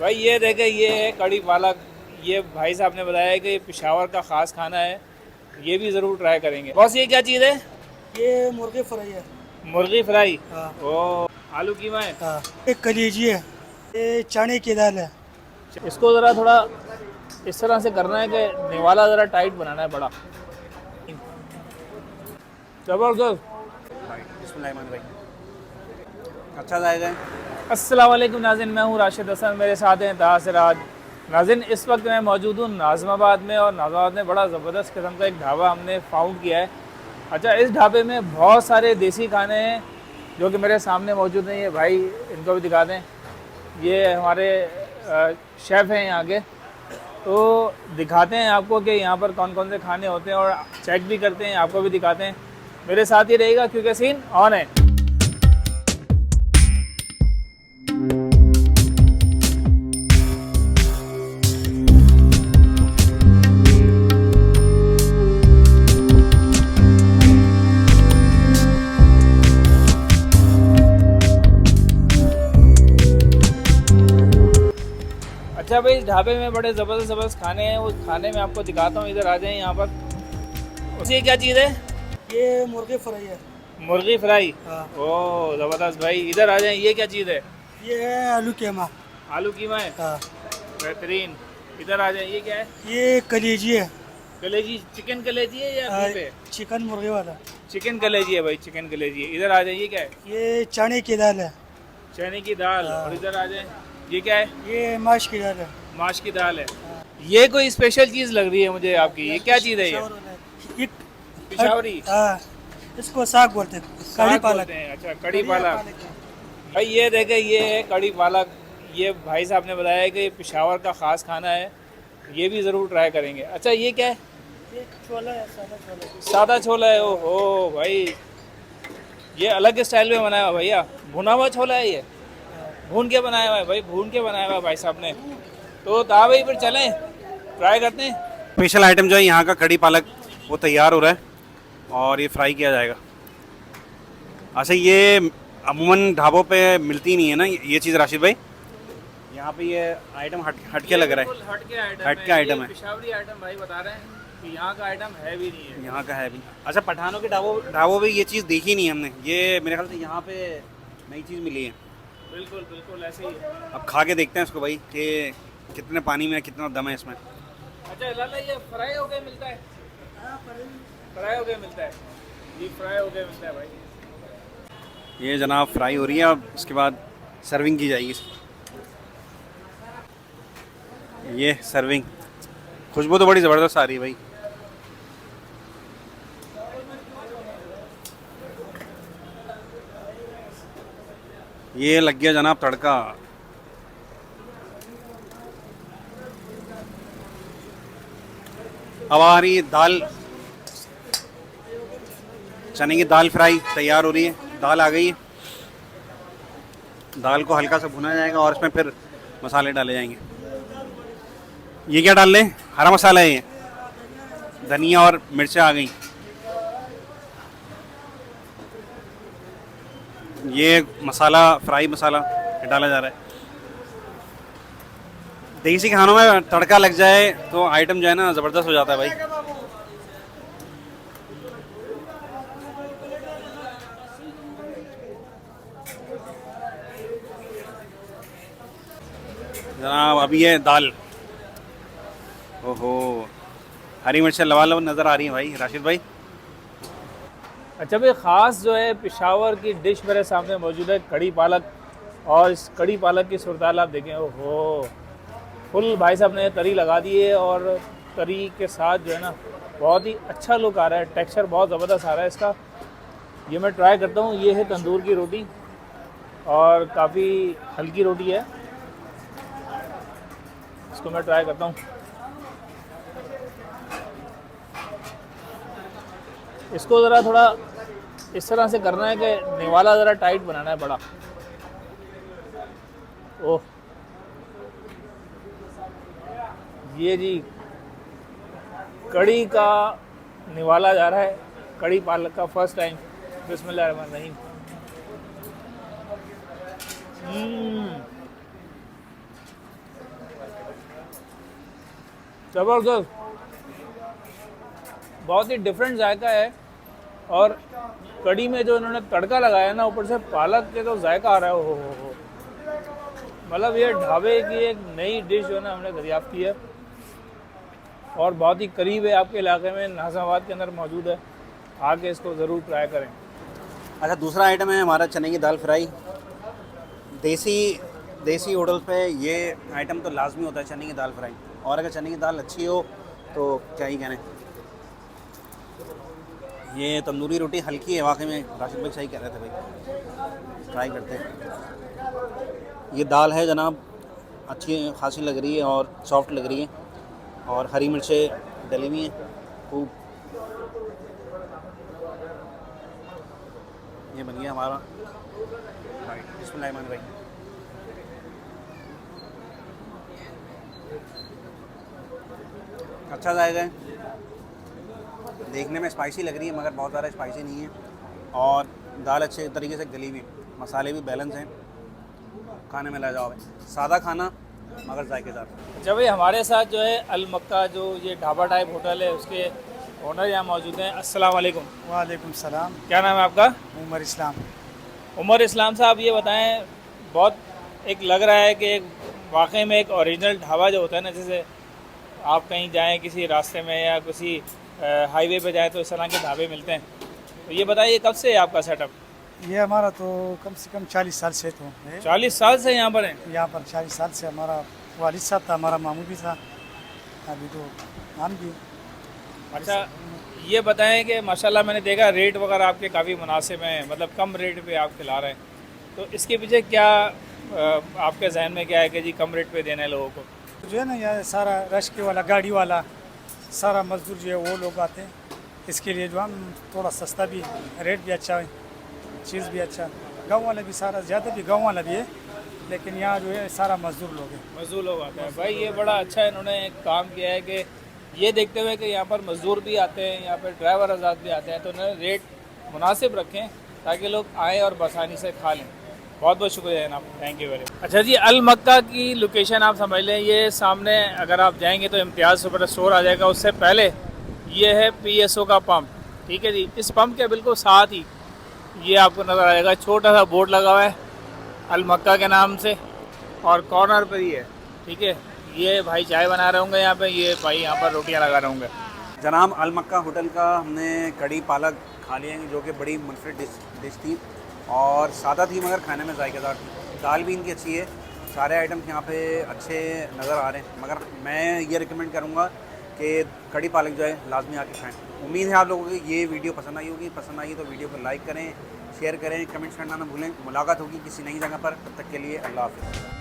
भाई ये देखे, ये है कड़ी पालक। ये भाई साहब ने बताया कि पेशावर का ख़ास खाना है, ये भी ज़रूर ट्राई करेंगे। बॉस ये क्या चीज़ है? ये मुर्गी फ्राई है। मुर्गी फ्राई। हाँ। ओ, आलू कीमा है। हाँ। ये कलेजी है। ये चने की दाल है। इसको ज़रा थोड़ा इस तरह से करना है कि निवाला ज़रा टाइट बनाना है बड़ा। ज़बरदस्त। भाई बिस्मिल्लाह भाई, अच्छा जाएगा। अस्सलाम वालेकुम नाज़रीन, मैं हूँ राशिद हसन, मेरे साथ हैं ताहा सिराज। नाज़रीन इस वक्त मैं मौजूद हूँ नाज़िमाबाद में, और नाज़िमाबाद में बड़ा ज़बरदस्त किस्म का एक ढाबा हमने फाउंड किया है। अच्छा, इस ढाबे में बहुत सारे देसी खाने हैं जो कि मेरे सामने मौजूद हैं। ये भाई, इनको भी दिखा दें। ये हमारे शेफ़ हैं यहाँ के, तो दिखाते हैं आपको कि यहाँ पर कौन कौन से खाने होते हैं, और चेक भी करते हैं, आपको भी दिखाते हैं। मेरे साथ ही रहेगा क्योंकि सीन ऑन है। अच्छा भाई, इस ढाबे में बड़े ज़बरदस्त ज़बरदस्त खाने हैं, उस खाने में आपको दिखाता हूँ। इधर आ जाएं यहाँ पर। ये क्या चीज़ है? ये मुर्गी फ्राई है। मुर्गी फ्राई। हाँ। ओह ज़बरदस्त भाई, इधर आ जाएं। ये क्या चीज़ है? ये है आलू कीमा। आलू कीमा है। हाँ। बेहतरीन। इधर आ जाएं। ये क्या है? ये कलेजी है। कलेजी? चिकन कलेजी है या बीफ है? चिकन मुर्गी वाला। चिकन कलेजी है भाई, चिकन कलेजी है। इधर आ जाए। ये क्या है? ये चने की दाल है। चने की दाल। हाँ। और इधर आ जाए। ये क्या है? ये माश की दाल है। माश की दाल है। ये कोई स्पेशल चीज़ लग रही है मुझे आपकी। ये क्या चीज़ है ये? ये पिशावरी। हाँ, इसको साग बोलते हैं, कड़ी साग पालक। बोलते हैं। अच्छा, कड़ी पालक। भाई ये देखे, ये है कड़ी पालक। ये भाई साहब ने बताया कि पेशावर का ख़ास खाना है, ये भी ज़रूर ट्राई करेंगे। अच्छा, ये क्या है? ये छोला है, सादा छोला। सादा छोला है। ओहो भाई, ये अलग स्टाइल में बनाया हुआ भैया। भुना हुआ छोला है ये? भून के बनाया हुआ है भाई, भून के बनाया हुआ है भाई साहब ने। तो ता भाई फिर चलें, ट्राई करते हैं। स्पेशल आइटम जो है यहाँ का कड़ी पालक, वो तैयार हो रहा है और ये फ्राई किया जाएगा। अच्छा, ये अमूमन ढाबों पे मिलती नहीं है ना ये चीज़ राशिद भाई? यहाँ पे ये आइटम हट के लग रहा है। हट के आइटम हट के आइटम है। पेशावरी आइटम भाई बता रहे हैं कि यहाँ का आइटम है भी नहीं है। यहाँ का है भी। अच्छा, पठानों के ढाबों पे ये चीज़ देखी नहीं हमने। ये मेरे ख्याल से यहाँ पे नई चीज़ मिली है। बिल्कुल बिल्कुल ऐसे ही है। अब खा के देखते हैं इसको भाई कि कितने पानी में कितना दम है इसमें। अच्छा लाला, ये फ्राई हो गया मिलता है? फ्राई हो गया मिलता है। ये फ्राई हो गया मिलता है भाई। ये जनाब फ्राई हो रही है, अब इसके बाद सर्विंग की जाएगी। ये सर्विंग, खुशबू तो बड़ी ज़बरदस्त आ रही है भाई। ये लग गया जनाब तड़का। अब आ रही है दाल, चने की दाल फ्राई तैयार हो रही है। दाल आ गई है। दाल को हल्का सा भुना जाएगा और इसमें फिर मसाले डाले जाएंगे। ये क्या डाल लें? हरा मसाला है ये, धनिया और मिर्चें आ गई। ये मसाला, फ्राई मसाला डाला जा रहा है। देसी खानों में तड़का लग जाए तो आइटम जो है ना ज़बरदस्त हो जाता है भाई। जनाब अभी है दाल। ओहो, हरी मिर्चें लबालब नज़र आ रही हैं भाई राशिद भाई। अच्छा भाई, ख़ास जो है पेशावर की डिश मेरे सामने मौजूद है, कड़ी पालक। और इस कड़ी पालक की सूरत आप देखें। ओहो, फुल भाई साहब ने तरी लगा दी है, और तरी के साथ जो है ना बहुत ही अच्छा लुक आ रहा है, टेक्सचर बहुत ज़बरदस्त आ रहा है इसका। ये मैं ट्राई करता हूँ। ये है तंदूर की रोटी, और काफ़ी हल्की रोटी है। इसको मैं ट्राई करता हूँ। इसको ज़रा थोड़ा इस तरह से करना है कि निवाला ज़रा टाइट बनाना है बड़ा। ओह, ये जी कड़ी का निवाला जा रहा है, कड़ी पालक का फर्स्ट टाइम। बिस्मिल्लाहिर्रहमानिर्रहीम। ज़बरदस्त, बहुत ही डिफरेंट जायका है। और कड़ी में जो इन्होंने तड़का लगाया ना, ऊपर से पालक के तो जायका आ रहा है, हो। मतलब ये ढाबे की एक नई डिश जो है ना हमने दरियाफ्त की है, और बहुत ही करीब है, आपके इलाके में नाज़िमाबाद के अंदर मौजूद है। आके इसको ज़रूर ट्राई करें। अच्छा, दूसरा आइटम है हमारा चने की दाल फ्राई। देसी होटल्स पे ये आइटम तो लाजमी होता है, चने की दाल फ्राई। और अगर चने की दाल अच्छी हो तो क्या ही कहने। ये तंदूरी रोटी हल्की है, वाकई में राशिद भाई सही कह रहे थे भाई, ट्राई करते हैं। ये दाल है जनाब, अच्छी खासी लग रही है और सॉफ्ट लग रही है, और हरी मिर्चें डली हुई हैं खूब। ये बन गया हमारा बिस्मिल्लाहिर्रहमानिर्रहीम। अच्छा जाएगा, देखने में स्पाइसी लग रही है मगर बहुत ज़्यादा स्पाइसी नहीं है, और दाल अच्छे तरीके से गली हुई, मसाले भी बैलेंस हैं, खाने में लाजवाब है। सादा खाना मगर जायकेदार। अच्छा भाई, हमारे साथ जो है अल मक्का जो ये ढाबा टाइप होटल है, उसके ओनर यहाँ मौजूद हैं। अस्सलाम वालेकुम। वालेकुम सलाम। क्या नाम है आपका? उमर इस्लाम। उमर इस्लाम साहब, ये बताएं, बहुत एक लग रहा है कि एक वाकई में एक ओरिजिनल ढाबा जो होता है ना, जैसे आप कहीं जाएं किसी रास्ते में या किसी हाईवे पे जाएं तो इस तरह के ढाबे मिलते हैं, तो ये बताइए कब से है आपका सेटअप? ये हमारा तो कम से कम 40 साल से तो है 40 साल से यहाँ पर हैं? यहाँ पर। 40 साल से हमारा वालिद साहब था, हमारा मामू भी था, अभी तो हम भी। अच्छा, ये बताएं कि माशाल्लाह मैंने देखा रेट वगैरह आपके काफ़ी मुनासिब हैं, मतलब कम रेट पे आप खिला रहे हैं, तो इसके पीछे क्या आपके जहन में क्या है कि जी कम रेट पे देना है लोगों को? जो है ना, यहाँ सारा रश्के वाला, गाड़ी वाला, सारा मजदूर जो है वो लोग आते हैं, इसके लिए जो हम थोड़ा सस्ता भी, रेट भी अच्छा है, चीज़ भी अच्छा। गाँव वाला भी सारा, ज़्यादा भी गाँव वाला भी है, लेकिन यहाँ जो है सारा मजदूर लोग हैं। मजदूर लोग आते हैं। भाई ये बड़ा अच्छा इन्होंने एक काम किया है कि ये देखते हुए कि यहाँ पर मजदूर भी आते हैं, यहाँ पर ड्राइवर आज़ाद भी आते हैं, तो उन्होंने रेट मुनासिब रखें ताकि लोग आएँ और बसानी से खा लें। बहुत बहुत शुक्रिया जनाब, थैंक यू वेरी मच। अच्छा जी, अल मक्का की लोकेशन आप समझ लें, ये सामने अगर आप जाएंगे तो इम्तियाज़ सुपर स्टोर आ जाएगा, उससे पहले ये है PSO का पंप, ठीक है जी। इस पंप के बिल्कुल साथ ही ये आपको नज़र आ जाएगा, छोटा सा बोर्ड लगा हुआ है अल मक्का के नाम से, और कॉर्नर पर ही है, ठीक है। ये भाई चाय बना रहे होंगे यहाँ पे, ये भाई यहाँ पर रोटियाँ लगा रहे होंगे। जनाब अल मक्का होटल का हमने कड़ी पालक खा लिए हैं, जो कि बड़ी मुनफरिद डिश थी और सादा थी मगर खाने में जायकेदार थी। दाल भी इनकी अच्छी है, सारे आइटम्स यहाँ पे अच्छे नज़र आ रहे हैं, मगर मैं ये रिकमेंड करूँगा कि कड़ी पालक जो है लाजमी आके खाएँ। उम्मीद है आप लोगों को ये वीडियो पसंद आई होगी। पसंद आई तो वीडियो को लाइक करें, शेयर करें, कमेंट्स करना ना भूलें। मुलाकात होगी किसी नई जगह पर, तब तक के लिए अल्लाह हाफ़िज़।